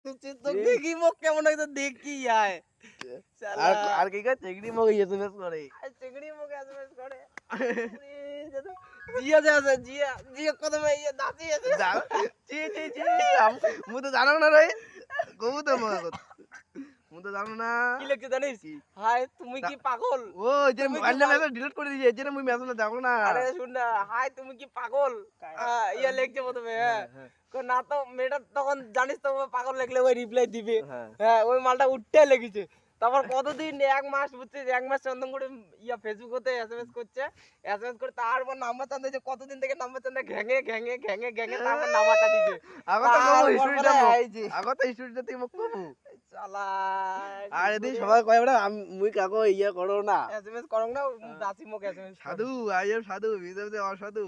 তো দেখি মুখ কেমন হইতো দেখি আয় আর কি কয় চিংড়ি মুখ এসএমএস করে চিংড়ি মুখ এসএমএস করে জিয়া আছে জিয়া জিয়া কত ভাই দাঁতি আছে জি জি জি মু তো জানো না রে গবু তো মু তো জানো না কি লিখছে জানিস হাই তুমি কি পাগল ও যে মোবাইল মেসেজ ডিলিট করে দিয়েছে এজন্য মুই মেসেজ দেখো না আরে শুন না হাই তুমি কি পাগল ইয়া লিখছে প্রথমে হ্যাঁ না তো মেয়েটা তখন জানিস তো পাগল লিখলে ওই রিপ্লাই দিবে হ্যাঁ ওই মালটা উঠতে লেগেছে তারপর কতদিন এক মাস বুঝছিস এক মাস চন্দন করে ইয়া ফেসবুক হতে এসএমএস করে তারপর নাম্বার চান্দে যে কতদিন থেকে নাম্বার চান্দে ঘ্যাঙে তারপর নাম্বারটা দিছে আগত কম স্টুডিওটা আগত স্টুডিওতে তুই মুখ কমু শালা আর এদিন সবাই কয় বড় মুই কাকো ইয়া করো না এসএমএস করং না দাসি মুখ এসএমএস সাধু আই এম সাধু বিদেশে অসাধু